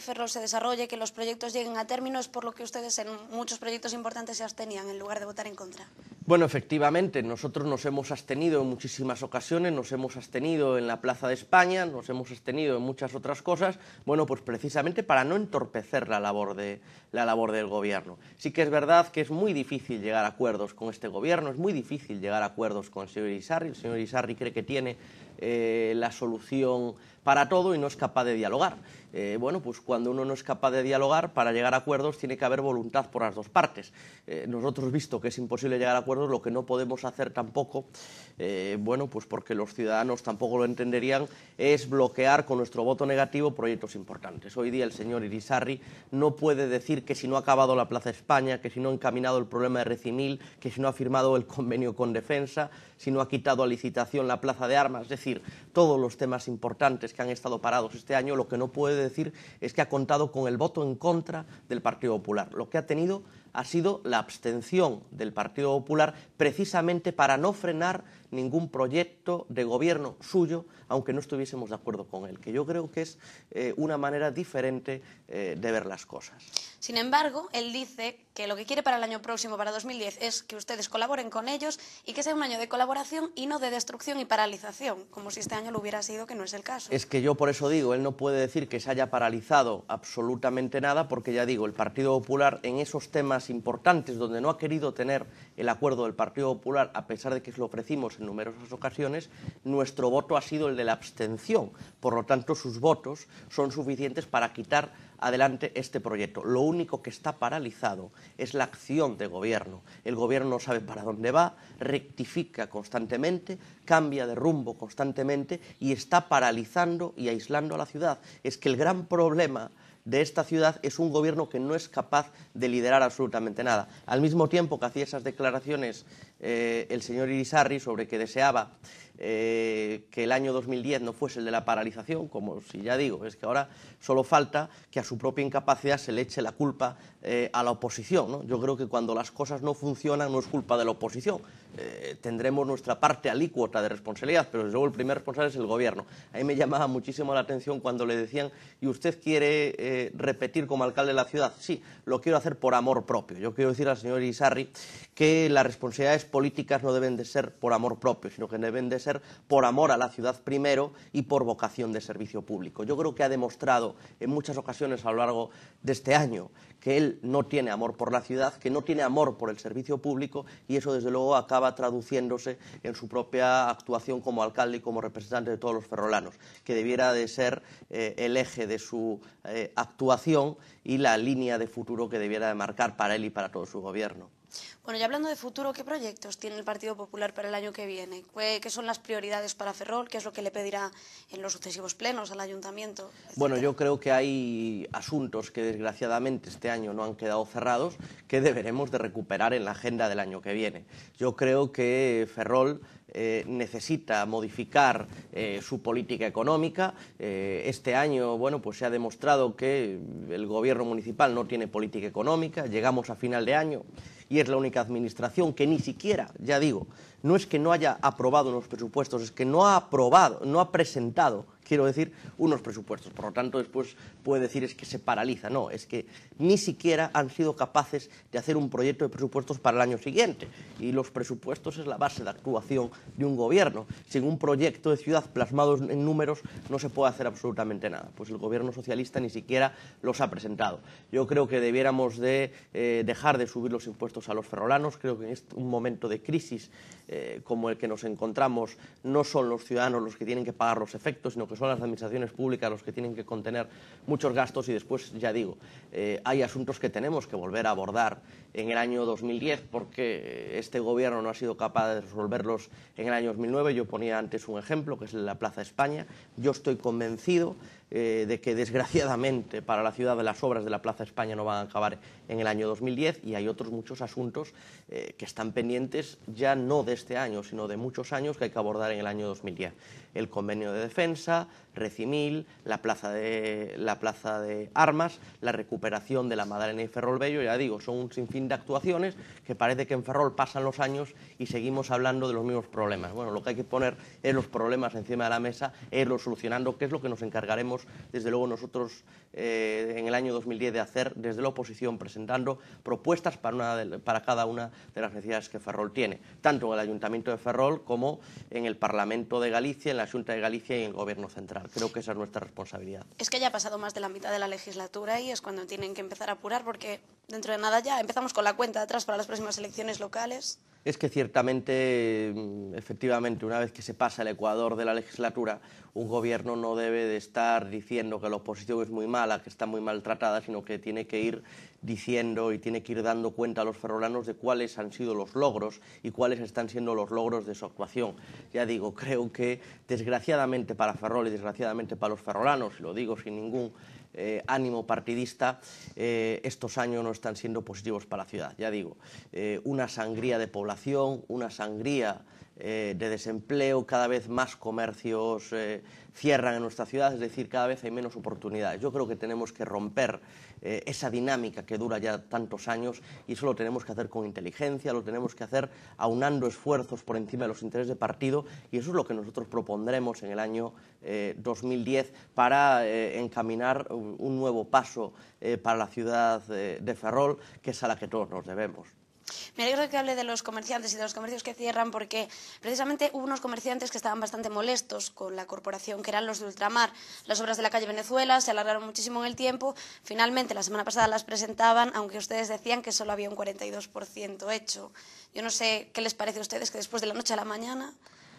Ferrol se desarrolle, que los proyectos lleguen a término, es por lo que ustedes en muchos proyectos importantes se abstenían en lugar de votar en contra. Bueno, efectivamente, nosotros nos hemos abstenido en muchísimas ocasiones, nos hemos abstenido en la Plaza de España, nos hemos abstenido en muchas otras cosas, bueno, pues precisamente para no entorpecer la labor del gobierno. Sí que es verdad que es muy difícil llegar a acuerdos con este gobierno, es muy difícil llegar a acuerdos con el señor Irizarry cree que tiene la solución para todo y no es capaz de dialogar. Bueno, pues cuando uno no es capaz de dialogar, para llegar a acuerdos tiene que haber voluntad por las dos partes. Nosotros, visto que es imposible llegar a acuerdos, lo que no podemos hacer tampoco, bueno, pues porque los ciudadanos tampoco lo entenderían, es bloquear con nuestro voto negativo proyectos importantes. Hoy día el señor Irizarry no puede decir que si no ha acabado la Plaza España, que si no ha encaminado el problema de Recimil, que si no ha firmado el convenio con Defensa, si no ha quitado a licitación la Plaza de Armas, es decir, todos los temas importantes que han estado parados este año, lo que no puede decir es que ha contado con el voto en contra del Partido Popular. Lo que ha tenido ha sido la abstención del Partido Popular precisamente para no frenar ningún proyecto de gobierno suyo, aunque no estuviésemos de acuerdo con él, que yo creo que es una manera diferente de ver las cosas. Sin embargo, él dice que lo que quiere para el año próximo, para 2010, es que ustedes colaboren con ellos y que sea un año de colaboración y no de destrucción y paralización, como si este año lo hubiera sido, que no es el caso. Es que yo por eso digo, él no puede decir que se haya paralizado absolutamente nada, porque ya digo, el Partido Popular en esos temas importantes donde no ha querido tener el acuerdo del Partido Popular, a pesar de que se lo ofrecimos en numerosas ocasiones, nuestro voto ha sido el de la abstención. Por lo tanto, sus votos son suficientes para quitar adelante este proyecto. Lo único que está paralizado es la acción de gobierno. El gobierno no sabe para dónde va, rectifica constantemente, cambia de rumbo constantemente y está paralizando y aislando a la ciudad. Es que el gran problema de esta ciudad es un gobierno que no es capaz de liderar absolutamente nada. Al mismo tiempo que hacía esas declaraciones el señor Irizarry sobre que deseaba que el año 2010 no fuese el de la paralización, como si ya digo, es que ahora solo falta que a su propia incapacidad se le eche la culpa a la oposición, ¿no? Yo creo que cuando las cosas no funcionan no es culpa de la oposición, tendremos nuestra parte alícuota de responsabilidad, pero desde luego el primer responsable es el gobierno. A mí me llamaba muchísimo la atención cuando le decían, ¿y usted quiere repetir como alcalde de la ciudad? Sí, lo quiero hacer por amor propio. Yo quiero decir al señor Irizarry que las responsabilidades políticas no deben de ser por amor propio, sino que deben de ser por amor a la ciudad primero y por vocación de servicio público. Yo creo que ha demostrado en muchas ocasiones a lo largo de este año que él no tiene amor por la ciudad, que no tiene amor por el servicio público, y eso desde luego acaba traduciéndose en su propia actuación como alcalde y como representante de todos los ferrolanos, que debiera de ser el eje de su actuación y la línea de futuro que debiera de marcar para él y para todo su gobierno. Bueno, y hablando de futuro, ¿qué proyectos tiene el Partido Popular para el año que viene? ¿Qué son las prioridades para Ferrol? ¿Qué es lo que le pedirá en los sucesivos plenos al ayuntamiento, etcétera? Bueno, yo creo que hay asuntos que desgraciadamente este año no han quedado cerrados que deberemos de recuperar en la agenda del año que viene. Yo creo que Ferrol necesita modificar su política económica. Este año, bueno, pues se ha demostrado que el gobierno municipal no tiene política económica. Llegamos a final de año y es la única administración que ni siquiera, ya digo, no es que no haya aprobado unos presupuestos, es que no ha aprobado, no ha presentado, quiero decir, unos presupuestos. Por lo tanto, después puede decir es que se paraliza. No, es que ni siquiera han sido capaces de hacer un proyecto de presupuestos para el año siguiente. Y los presupuestos es la base de actuación de un gobierno. Sin un proyecto de ciudad plasmado en números no se puede hacer absolutamente nada. Pues el gobierno socialista ni siquiera los ha presentado. Yo creo que debiéramos de dejar de subir los impuestos a los ferrolanos. Creo que en un momento de crisis como el que nos encontramos no son los ciudadanos los que tienen que pagar los efectos, sino que son las administraciones públicas los que tienen que contener muchos gastos. Y después, ya digo, hay asuntos que tenemos que volver a abordar en el año 2010 porque este gobierno no ha sido capaz de resolverlos en el año 2009. Yo ponía antes un ejemplo, que es la Plaza España. Yo estoy convencido de que desgraciadamente para la ciudad las obras de la Plaza España no van a acabar en el año 2010, y hay otros muchos asuntos que están pendientes ya no de este año, sino de muchos años que hay que abordar en el año 2010. El convenio de defensa, Recimil, la plaza de Armas, la recuperación de la Madalena y Ferrol Bello. Ya digo, son un sinfín de actuaciones que parece que en Ferrol pasan los años y seguimos hablando de los mismos problemas. Bueno, lo que hay que poner es los problemas encima de la mesa, irlos solucionando, que es lo que nos encargaremos tratamos, desde luego nosotros en el año 2010 de hacer desde la oposición, presentando propuestas para cada una de las necesidades que Ferrol tiene, tanto en el Ayuntamiento de Ferrol como en el Parlamento de Galicia, en la Xunta de Galicia y en el Gobierno central. Creo que esa es nuestra responsabilidad. Es que ya ha pasado más de la mitad de la legislatura y es cuando tienen que empezar a apurar, porque dentro de nada ya empezamos con la cuenta de atrás para las próximas elecciones locales. Es que ciertamente, efectivamente, una vez que se pasa el ecuador de la legislatura, un gobierno no debe de estar diciendo que la oposición es muy mala, que está muy maltratada, sino que tiene que ir diciendo y tiene que ir dando cuenta a los ferrolanos de cuáles han sido los logros y cuáles están siendo los logros de su actuación. Ya digo, creo que desgraciadamente para Ferrol y desgraciadamente para los ferrolanos, y lo digo sin ningún ánimo partidista, estos años no están siendo positivos para la ciudad. Ya digo, una sangría de población, una sangría de desempleo, cada vez más comercios cierran en nuestra ciudad, es decir, cada vez hay menos oportunidades. Yo creo que tenemos que romper esa dinámica que dura ya tantos años, y eso lo tenemos que hacer con inteligencia, lo tenemos que hacer aunando esfuerzos por encima de los intereses de partido, y eso es lo que nosotros propondremos en el año 2010 para encaminar un nuevo paso para la ciudad de Ferrol, que es a la que todos nos debemos. Me alegro que hable de los comerciantes y de los comercios que cierran, porque precisamente hubo unos comerciantes que estaban bastante molestos con la corporación, que eran los de Ultramar. Las obras de la calle Venezuela se alargaron muchísimo en el tiempo. Finalmente, la semana pasada las presentaban, aunque ustedes decían que solo había un 42% hecho. Yo no sé qué les parece a ustedes que después de la noche a la mañana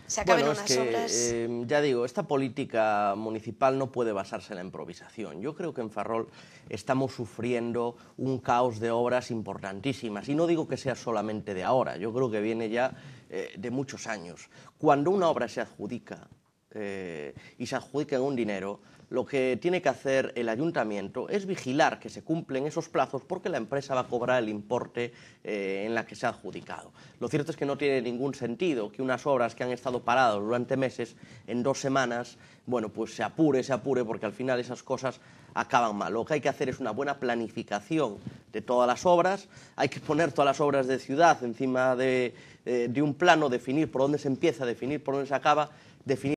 se acaben unas obras. Ya digo, esta política municipal no puede basarse en la improvisación. Yo creo que en Ferrol estamos sufriendo un caos de obras importantísimas, y no digo que sea solamente de ahora, yo creo que viene ya de muchos años. Cuando una obra se adjudica y se adjudica en un dinero, lo que tiene que hacer el ayuntamiento es vigilar que se cumplen esos plazos, porque la empresa va a cobrar el importe en la que se ha adjudicado. Lo cierto es que no tiene ningún sentido que unas obras que han estado paradas durante meses, en 2 semanas, bueno, pues se apure, porque al final esas cosas acaban mal. Lo que hay que hacer es una buena planificación de todas las obras, hay que poner todas las obras de ciudad encima de un plano, definir por dónde se empieza, definir por dónde se acaba, definir